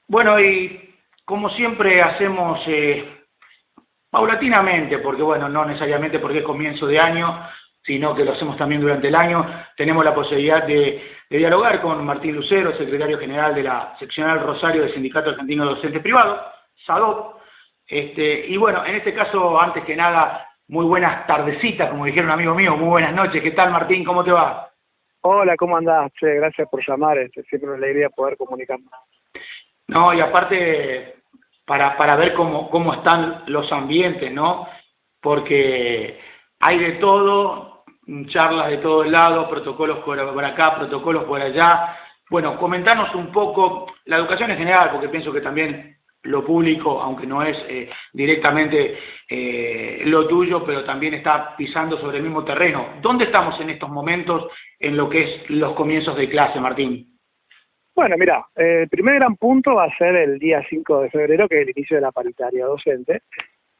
Bueno, y como siempre hacemos paulatinamente, porque bueno, no necesariamente porque es comienzo de año, sino que lo hacemos también durante el año, tenemos la posibilidad de dialogar con Martín Lucero, secretario general de la seccional Rosario del Sindicato Argentino de Docentes Privados, SADOP. Y bueno, en este caso, antes que nada, muy buenas tardecitas, como dijeron un amigo mío, muy buenas noches. ¿Qué tal, Martín? ¿Cómo te va? Hola, ¿cómo andás? Che, gracias por llamar, siempre una alegría poder comunicarnos. No, y aparte, para ver cómo están los ambientes, ¿no? Porque hay de todo, charlas de todos lados, protocolos por acá, protocolos por allá. Bueno, comentanos un poco la educación en general, porque pienso que también lo público, aunque no es directamente lo tuyo, pero también está pisando sobre el mismo terreno. ¿Dónde estamos en estos momentos en lo que es los comienzos de clase, Martín? Bueno, mira, el primer gran punto va a ser el día 5 de febrero, que es el inicio de la paritaria docente,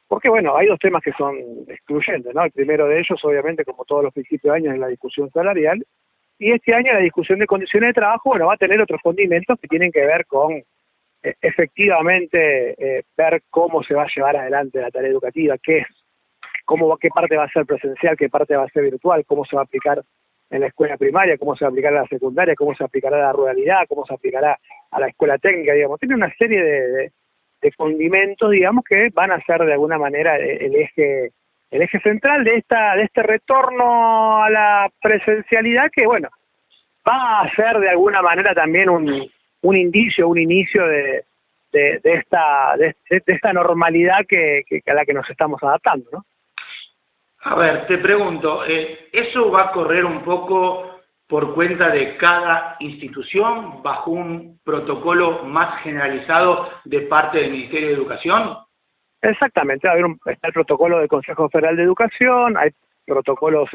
porque bueno, hay dos temas que son excluyentes, ¿no? El primero de ellos, obviamente, como todos los principios de año, es la discusión salarial, y este año la discusión de condiciones de trabajo, bueno, va a tener otros condimentos que tienen que ver con efectivamente ver cómo se va a llevar adelante la tarea educativa, qué parte va a ser presencial, qué parte va a ser virtual, cómo se va a aplicar en la escuela primaria, cómo se va a aplicar a la secundaria, cómo se aplicará a la ruralidad, cómo se aplicará a la escuela técnica, digamos. Tiene una serie de condimentos, digamos, que van a ser de alguna manera el eje central de este retorno a la presencialidad que, bueno, va a ser de alguna manera también un indicio, un inicio de esta normalidad que a la que nos estamos adaptando, ¿no? A ver, te pregunto, ¿eso va a correr un poco por cuenta de cada institución bajo un protocolo más generalizado de parte del Ministerio de Educación? Exactamente, está el protocolo del Consejo Federal de Educación, hay protocolos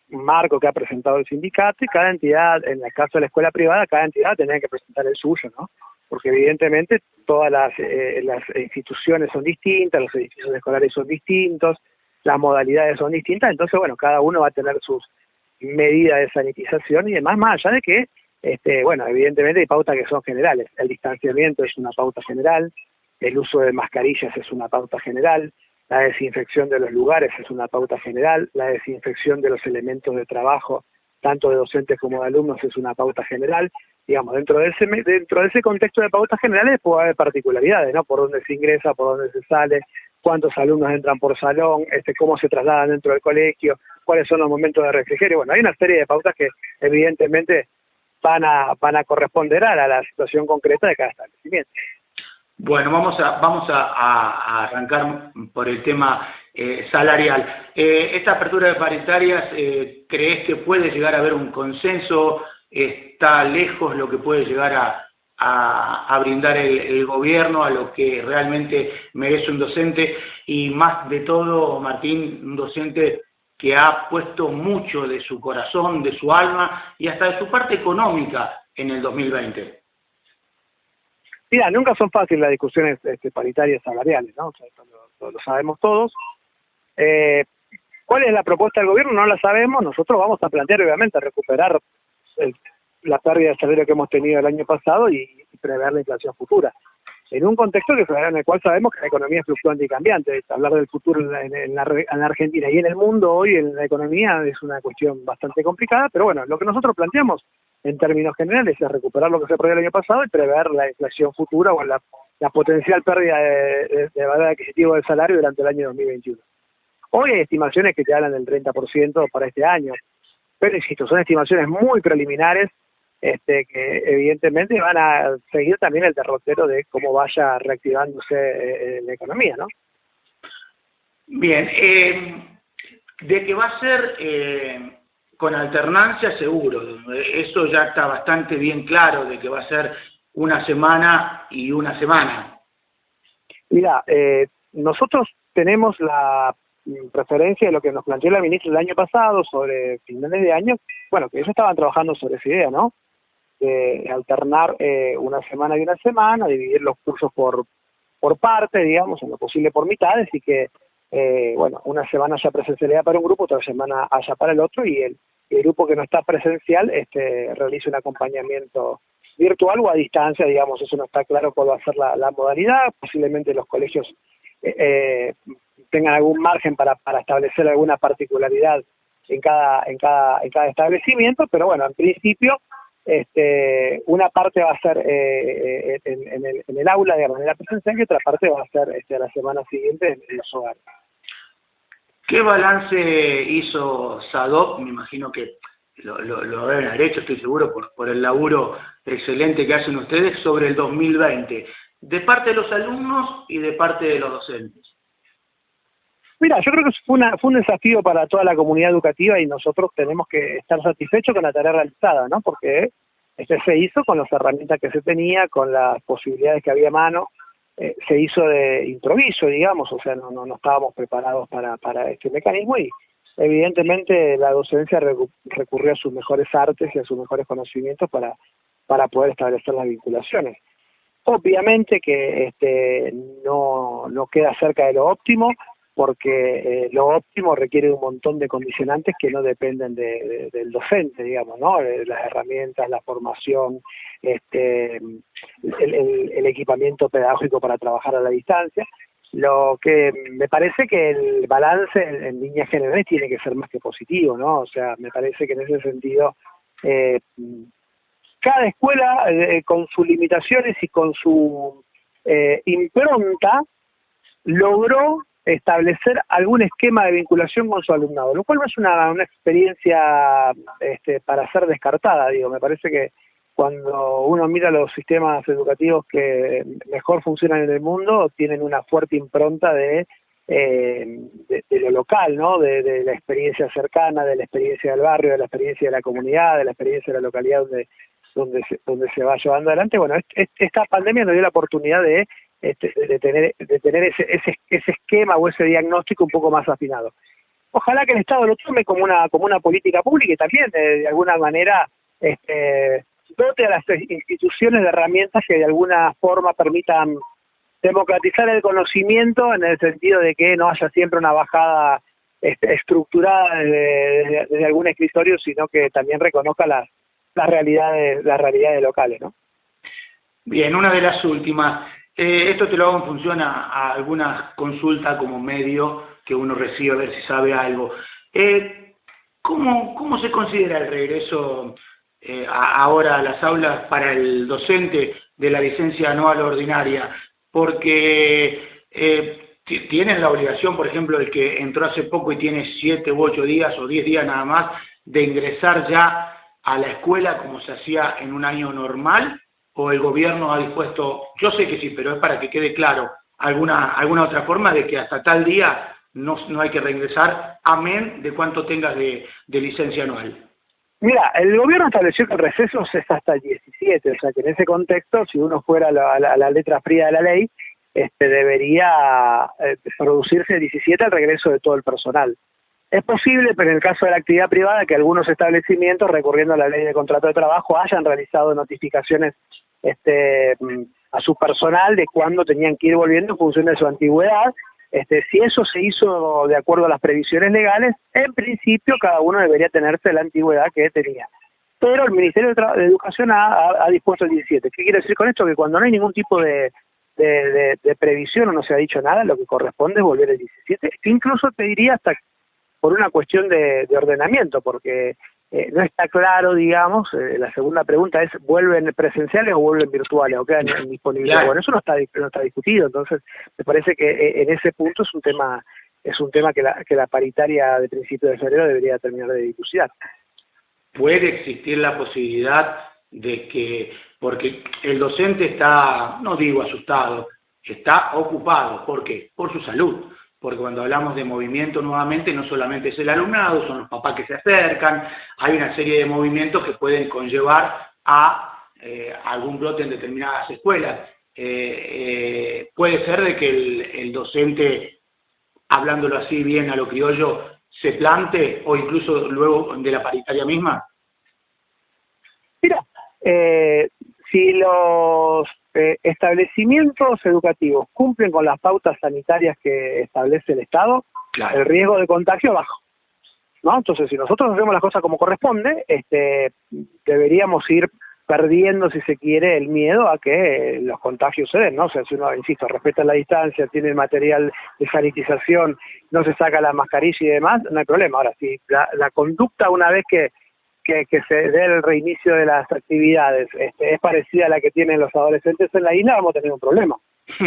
marco que ha presentado el sindicato y cada entidad, en el caso de la escuela privada, cada entidad tendría que presentar el suyo, ¿no? Porque evidentemente todas las instituciones son distintas, los edificios escolares son distintos, las modalidades son distintas, entonces bueno, cada uno va a tener sus medidas de sanitización y demás, más allá de que, bueno, evidentemente hay pautas que son generales, el distanciamiento es una pauta general, el uso de mascarillas es una pauta general, la desinfección de los lugares es una pauta general, la desinfección de los elementos de trabajo, tanto de docentes como de alumnos, es una pauta general. Digamos, dentro de ese contexto de pautas generales puede haber particularidades, ¿no? Por dónde se ingresa, por dónde se sale, cuántos alumnos entran por salón, cómo se trasladan dentro del colegio, cuáles son los momentos de refrigerio. Bueno, hay una serie de pautas que evidentemente van a corresponder a la situación concreta de cada establecimiento. Bueno, vamos a arrancar por el tema salarial. Esta apertura de paritarias, ¿crees que puede llegar a haber un consenso? ¿Está lejos lo que puede llegar a brindar el gobierno a lo que realmente merece un docente? Y más de todo, Martín, un docente que ha puesto mucho de su corazón, de su alma y hasta de su parte económica en el 2020. Mira, nunca son fáciles las discusiones paritarias salariales, ¿no? O sea, lo sabemos todos. ¿Cuál es la propuesta del gobierno? No la sabemos. Nosotros vamos a plantear, obviamente, recuperar la pérdida de salario que hemos tenido el año pasado y prever la inflación futura. En un contexto en el cual sabemos que la economía es fluctuante y cambiante. Hablar del futuro en la Argentina y en el mundo hoy, en la economía, es una cuestión bastante complicada, pero bueno, lo que nosotros planteamos en términos generales es recuperar lo que se perdió el año pasado y prever la inflación futura o la potencial pérdida de valor adquisitivo del salario durante el año 2021. Hoy hay estimaciones que te hablan del 30% para este año, pero insisto, son estimaciones muy preliminares que evidentemente van a seguir también el derrotero de cómo vaya reactivándose la economía, ¿no? Bien, de que va a ser con alternancia seguro, eso ya está bastante bien claro, de que va a ser una semana y una semana. Mira, nosotros tenemos la preferencia de lo que nos planteó la ministra el año pasado sobre finales de año, bueno, que ellos estaban trabajando sobre esa idea, ¿no? De alternar una semana y una semana, dividir los cursos por partes, digamos, en lo posible por mitades, y que, bueno, una semana haya presencialidad para un grupo, otra semana haya para el otro, y el grupo que no está presencial realice un acompañamiento virtual o a distancia, digamos, eso no está claro cuál va a ser la modalidad. Posiblemente los colegios tengan algún margen para establecer alguna particularidad en cada establecimiento, pero bueno, en principio una parte va a ser en el aula de manera presencial y otra parte va a ser la semana siguiente en los hogares. ¿Qué balance hizo SADOC? Me imagino que lo deben haber hecho, estoy seguro, por el laburo excelente que hacen ustedes sobre el 2020, de parte de los alumnos y de parte de los docentes. Mira, yo creo que fue un desafío para toda la comunidad educativa y nosotros tenemos que estar satisfechos con la tarea realizada, ¿no? Porque se hizo con las herramientas que se tenía, con las posibilidades que había a mano, se hizo de improviso, digamos, o sea, no estábamos preparados para este mecanismo y evidentemente la docencia recurrió a sus mejores artes y a sus mejores conocimientos para poder establecer las vinculaciones. Obviamente que no queda cerca de lo óptimo, porque lo óptimo requiere un montón de condicionantes que no dependen del docente, digamos, ¿no? Las herramientas, la formación, el equipamiento pedagógico para trabajar a la distancia. Lo que me parece que el balance en líneas generales tiene que ser más que positivo, ¿no? O sea, me parece que en ese sentido cada escuela con sus limitaciones y con su impronta logró establecer algún esquema de vinculación con su alumnado, lo cual no es una experiencia para ser descartada, digo. Me parece que cuando uno mira los sistemas educativos que mejor funcionan en el mundo, tienen una fuerte impronta de lo local, ¿no? De la experiencia cercana, de la experiencia del barrio, de la experiencia de la comunidad, de la experiencia de la localidad donde se va llevando adelante. Bueno, esta pandemia nos dio la oportunidad de tener ese esquema o ese diagnóstico un poco más afinado. Ojalá que el Estado lo tome como una política pública y también de alguna manera dote a las instituciones de herramientas que de alguna forma permitan democratizar el conocimiento, en el sentido de que no haya siempre una bajada estructurada desde algún escritorio, sino que también reconozca las realidades locales, ¿no? Bien, una de las últimas. Esto te lo hago en función a alguna consulta como medio que uno recibe a ver si sabe algo. ¿Cómo se considera el regreso ahora a las aulas para el docente de la licencia anual ordinaria? Porque tienen la obligación, por ejemplo, el que entró hace poco y tiene 7 u 8 días o 10 días nada más, de ingresar ya a la escuela como se hacía en un año normal, o el gobierno ha dispuesto, yo sé que sí, pero es para que quede claro, alguna otra forma de que hasta tal día no hay que reingresar, amén de cuánto tengas de licencia anual. Mira, el gobierno estableció que el receso es hasta el 17, o sea que en ese contexto, si uno fuera a la letra fría de la ley, debería producirse el 17 el regreso de todo el personal. Es posible, pero en el caso de la actividad privada, que algunos establecimientos, recurriendo a la ley de contrato de trabajo, hayan realizado notificaciones a su personal de cuándo tenían que ir volviendo en función de su antigüedad. Si eso se hizo de acuerdo a las previsiones legales, en principio cada uno debería tenerse la antigüedad que tenía. Pero el Ministerio de Educación ha dispuesto el 17. ¿Qué quiere decir con esto? Que cuando no hay ningún tipo de previsión o no se ha dicho nada, lo que corresponde es volver el 17. Incluso te diría hasta por una cuestión de ordenamiento, porque no está claro, digamos, la segunda pregunta es, ¿vuelven presenciales o vuelven virtuales o quedan en disponibilidad? Claro. Bueno, eso no está discutido, entonces me parece que en ese punto es un tema que la paritaria de principio de febrero debería terminar de dilucidar. ¿Puede existir la posibilidad de que, porque el docente está, no digo asustado, está ocupado? ¿Por qué? Por su salud. Porque cuando hablamos de movimiento nuevamente, no solamente es el alumnado, son los papás que se acercan, hay una serie de movimientos que pueden conllevar a algún brote en determinadas escuelas. Puede ser de que el docente, hablándolo así bien a lo criollo, se plante, o incluso luego de la paritaria misma. Mira, si los establecimientos educativos cumplen con las pautas sanitarias que establece el Estado, claro, el riesgo de contagio baja, ¿no? Entonces, si nosotros hacemos las cosas como corresponde, deberíamos ir perdiendo, si se quiere, el miedo a que los contagios se den, ¿no? O sea, si uno, insisto, respeta la distancia, tiene el material de sanitización, no se saca la mascarilla y demás, no hay problema. Ahora, si la conducta una vez que se dé el reinicio de las actividades es parecida a la que tienen los adolescentes en la isla, vamos a tener un problema.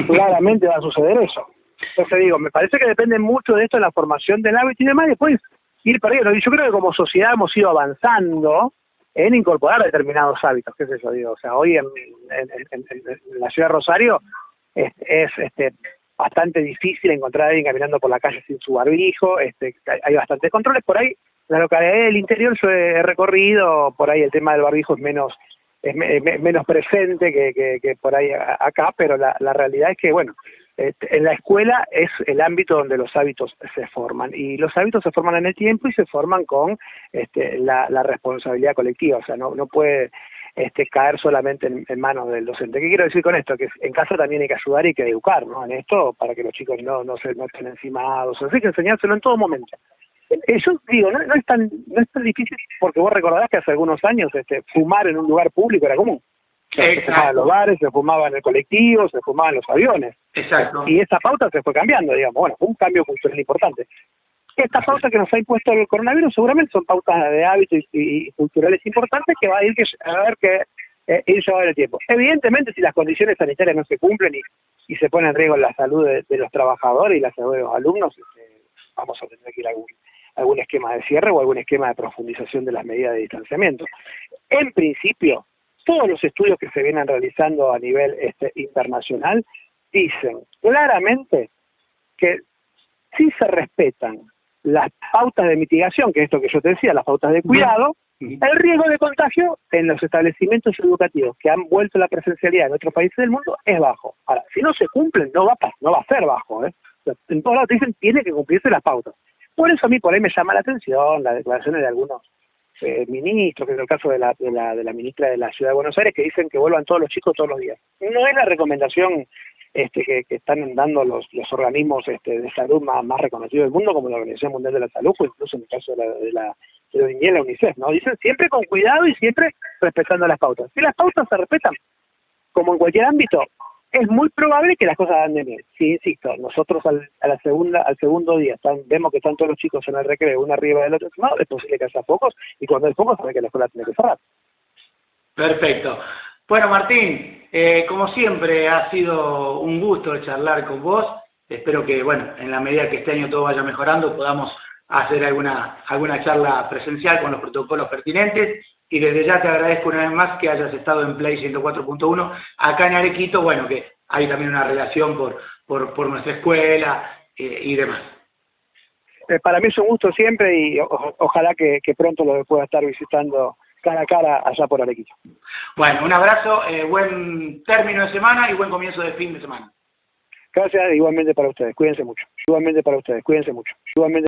Claramente va a suceder eso. Entonces digo, me parece que depende mucho de esto, de la formación del hábito y demás, y después ir perdiendo. Y yo creo que como sociedad hemos ido avanzando en incorporar determinados hábitos, qué sé yo, digo, o sea, hoy en la ciudad de Rosario es bastante difícil encontrar a alguien caminando por la calle sin su barbijo, hay bastantes controles, por ahí, la localidad del interior yo he recorrido, por ahí el tema del barbijo es menos presente que por ahí acá, pero la realidad es que, bueno, en la escuela es el ámbito donde los hábitos se forman, y los hábitos se forman en el tiempo y se forman con la responsabilidad colectiva, o sea, no puede caer solamente en manos del docente. ¿Qué quiero decir con esto? Que en casa también hay que ayudar y hay que educar, ¿no? En esto, para que los chicos no estén encimados, así que enseñárselo en todo momento. Yo digo, no es tan difícil, porque vos recordás que hace algunos años fumar en un lugar público era común. Se fumaba en los bares, se fumaba en el colectivo, se fumaba en los aviones. Exacto. Y esa pauta se fue cambiando, digamos. Bueno, fue un cambio cultural importante. Estas pautas que nos ha impuesto el coronavirus seguramente son pautas de hábitos y culturales importantes que va a ir ir llevando el tiempo. Evidentemente, si las condiciones sanitarias no se cumplen y se pone en riesgo la salud de los trabajadores y la salud de los alumnos, vamos a tener que ir a algún esquema de cierre o algún esquema de profundización de las medidas de distanciamiento. En principio, todos los estudios que se vienen realizando a nivel internacional dicen claramente que si se respetan las pautas de mitigación, que es esto que yo te decía, las pautas de cuidado, el riesgo de contagio en los establecimientos educativos que han vuelto a la presencialidad en otros países del mundo es bajo. Ahora, si no se cumplen, no va a ser bajo, ¿eh? En todos lados te dicen tiene que cumplirse las pautas. Por eso a mí por ahí me llama la atención las declaraciones de algunos ministros, que es el caso de la ministra de la Ciudad de Buenos Aires, que dicen que vuelvan todos los chicos todos los días. No es la recomendación que están dando los organismos de salud más reconocidos del mundo, como la Organización Mundial de la Salud, o incluso en el caso de la ONG, la UNICEF, ¿no? Dicen siempre con cuidado y siempre respetando las pautas. Si las pautas se respetan, como en cualquier ámbito, es muy probable que las cosas anden bien. Sí, insisto, nosotros al segundo día vemos que están todos los chicos en el recreo, uno arriba del otro, es posible que haya focos, y cuando hay focos sabe que la escuela tiene que cerrar. Perfecto. Bueno, Martín, como siempre ha sido un gusto charlar con vos. Espero que, bueno, en la medida que este año todo vaya mejorando, podamos hacer alguna charla presencial con los protocolos pertinentes. Y desde ya te agradezco una vez más que hayas estado en Play 104.1 acá en Arequito, bueno, que hay también una relación por nuestra escuela y demás. Para mí es un gusto siempre y ojalá que pronto lo pueda estar visitando cara a cara allá por Arequito. Bueno, un abrazo, buen término de semana y buen comienzo de fin de semana. Gracias, igualmente para ustedes, cuídense mucho. Igualmente para ustedes, cuídense mucho. Igualmente